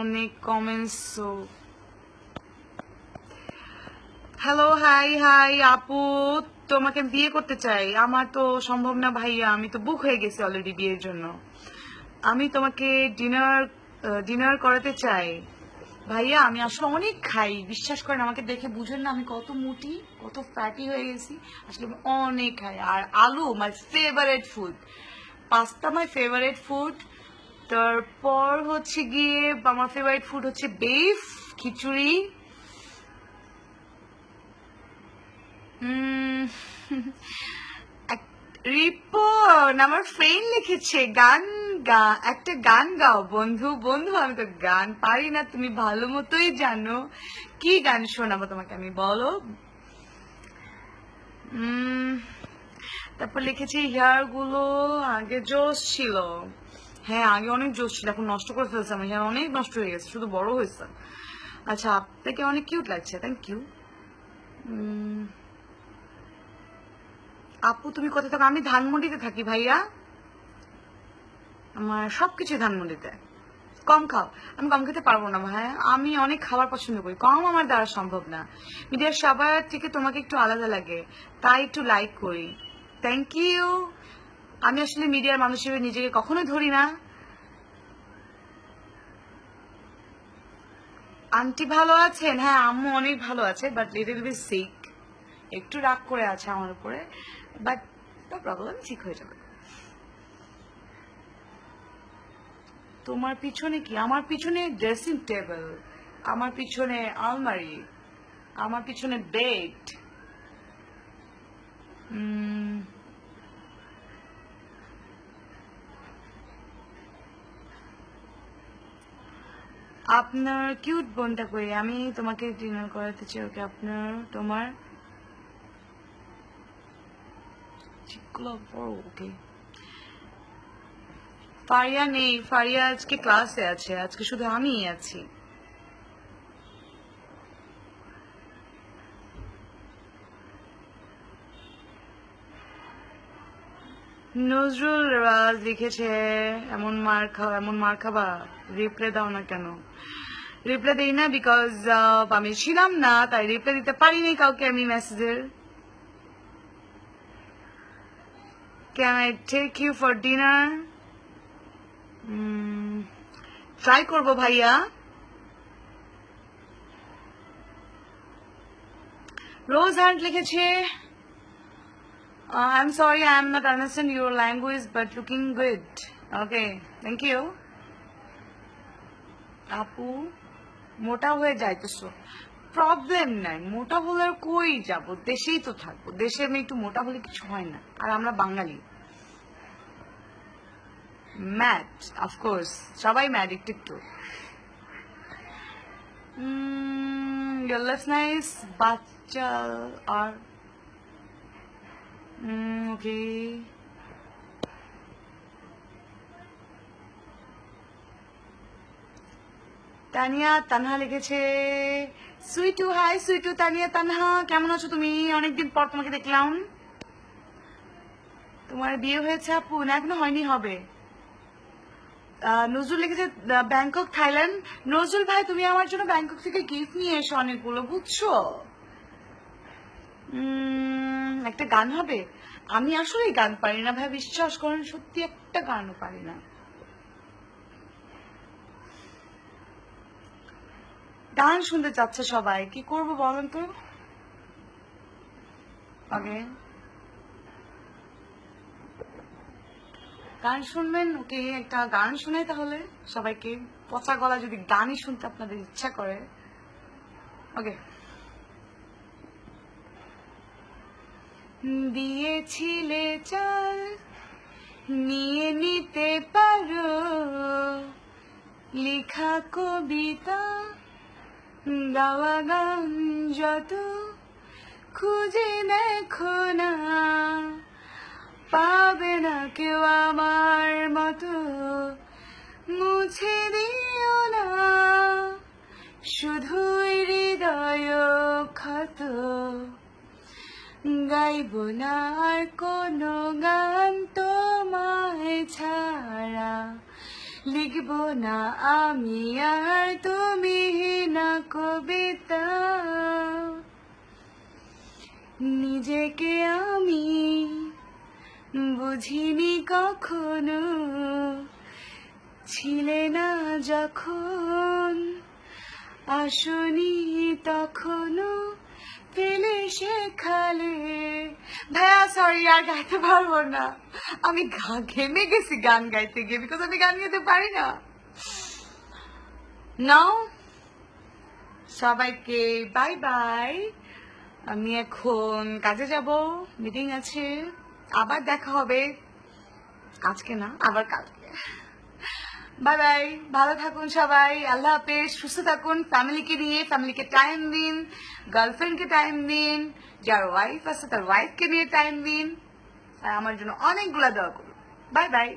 অনেক comments. Hello, high high আপু, তোমাকে বিয়ে করতে চাই। আমার তো সম্ভব না ভাইয়া, আমি তো বুক হয়ে গেছি অলরেডি বিয়ের জন্য। আমি তোমাকে ডিনার ডিনার করাতে চাই ভাইয়া। আমি আসলে অনেক খাই, বিশ্বাস করেন, আমাকে দেখে বুঝেন না আমি কত মোটি, কত ফ্যাটি হয়ে গেছি। আসলে আমি অনেক খাই। আর আলু my favourite food, pasta my favourite food, তারপর হচ্ছে গিয়ে আমার ফেভারিট ফুড হচ্ছে বিফ, খিচুড়ি। রিপন আমার ফ্রেন্ড লিখেছে গান একটা গান গাও বন্ধু। বন্ধু আমি তো গান পারি না, তুমি ভালো মতোই জানো। কি গান শোনাবো তোমাকে আমি, বলো। তারপর লিখেছি হেয়ার গুলো আগে জোশ ছিল। হ্যাঁ আগে অনেক জোশ ছিল, এখন নষ্ট করে ফেলছে। আমার হেয়ার অনেক নষ্ট হয়ে গেছে, শুধু বড় হয়েছে। আচ্ছা, আপনাকে অনেক কিউট লাগছে, থ্যাংক ইউ। আপু তুমি কোথায় থাকো? আমি ধানমন্ডিতে থাকি ভাইয়া, আমার সবকিছু ধানমন্ডিতে। কম খাও? আমি কম খেতে পারবো না ভাইয়া, আমি অনেক খাবার পছন্দ করি, কম আমার দ্বারা সম্ভব না। মিডিয়ার সবার থেকে তোমাকে একটু আলাদা লাগে, তাই একটু লাইক করি। Thank you. আমি আসলে মিডিয়ার মানুষ হিসেবে নিজেকে কখনোই ধরি না। আন্টি ভালো আছেন? হ্যাঁ আম্মু অনেক ভালো আছে, বাট লিটল বিট সিক, একটু রাগ করে আছে আমার উপরে, বাট নো প্রবলেম, ঠিক হয়ে যাবে। তোমার পিছনে কি? আমার পিছনে ড্রেসিং টেবিল, আমার পিছনে আলমারি, আমার পিছনে বেড। আপনার কিউট বোনটা কই? আমি তোমাকে ডিনার করাতে চাই। ওকে, আপনার তোমার চিকগুলো বড়। ওকে, ফারিয়া নেই, ফারিয়া আজকে ক্লাসে আছে, আজকে শুধু আমিই আছি। নজরুল রাজ লিখেছে এমন মার খাবা, রিপ্লাই দাও না কেন? রিপ্লাই দেই না বিকজ আমি ছিলাম না, তাই রিপ্লাই দিতে পারিনি কাউকে আমি মেসেজের। Can I take you for dinner? Try করবো ভাইয়া। রোজ হান্ট লিখেছে I'm sorry I'm not understand your language but looking good. Okay, thank you. আপু মোটা হয়ে যাইতেছো, প্রবলেম নাই, মোটা হলে আর কই যাব, দেশেই তো থাকবো। দেশে আমি একটু মোটা হলে কিছু হয় না, আর আমরা বাঙালি। ম্যাড, অফকোর্স সবাই ম্যাড একটু একটু। your lips nice, বাচ্চা আর ওকে। তানিয়া তানহা লিখেছে সুইটু, হাই সুইটু। তানিয়া তানহা কেমন আছো তুমি? অনেকদিন পর তোমাকে দেখলাম। তোমার বিয়ে হয়েছে আপু? না এখনো হয়নি, হবে। নজরুল লিখেছে ব্যাংকক থাইল্যান্ড। নজরুল ভাই তুমি আমার জন্য ব্যাংকক থেকে গিফট নিয়ে এসো অনেকগুলো, বুঝছো? একটা গান হবে? আমি আসলে গান পারি না ভাই, বিশ্বাস করেন, সত্যি একটা গানও পারি না। গান শুনতে চাচ্ছে সবাই, কি করব বলেন তো? ওকে, গান শুনবেন? ওকে, একটা গান শুনে তাহলে সবাইকে। পচা গলা যদি গানই শুনতে আপনাদের ইচ্ছা করে। ওকে, দিয়েছিলে চাল নিয়ে নিতে পারো, লেখা কবিতা গাওয়া গান যত খুঁজে দেখো না, পাবে না কেউ আমার মতো, মুছে দিও না শুধুই হৃদয় ক্ষত, গাইব না আর কোনো গান তোমায় ছাড়া, লিখবো না আমি আর তুমি না কবিতা, নিজেকে আমি বুঝিনি কখনো, ছিলে না যখন আসনি তখনও পেলে শেখালে। ভাইয়া সরি আর গাইতে পারবো না, আমি ঘেমে গেছি গান গাইতে গিয়ে, বিকজ আমি গান গাইতে পারি না। নাও সবাইকে বাই বাই, আমি এখন কাজে যাব, মিটিং আছে, আবার দেখা হবে, আজকে না আবার কালকে। বাই বাই, ভালো থাকুন সবাই, আল্লাহ হাফেজ, সুস্থ থাকুন, ফ্যামিলিকে নিয়ে ফ্যামিলিকে টাইম দিন, গার্লফ্রেন্ডকে টাইম দিন, যার ওয়াইফ আছে তার ওয়াইফকে নিয়ে টাইম দিন, আর আমার জন্য অনেকগুলা দোয়া করুন। Bye bye.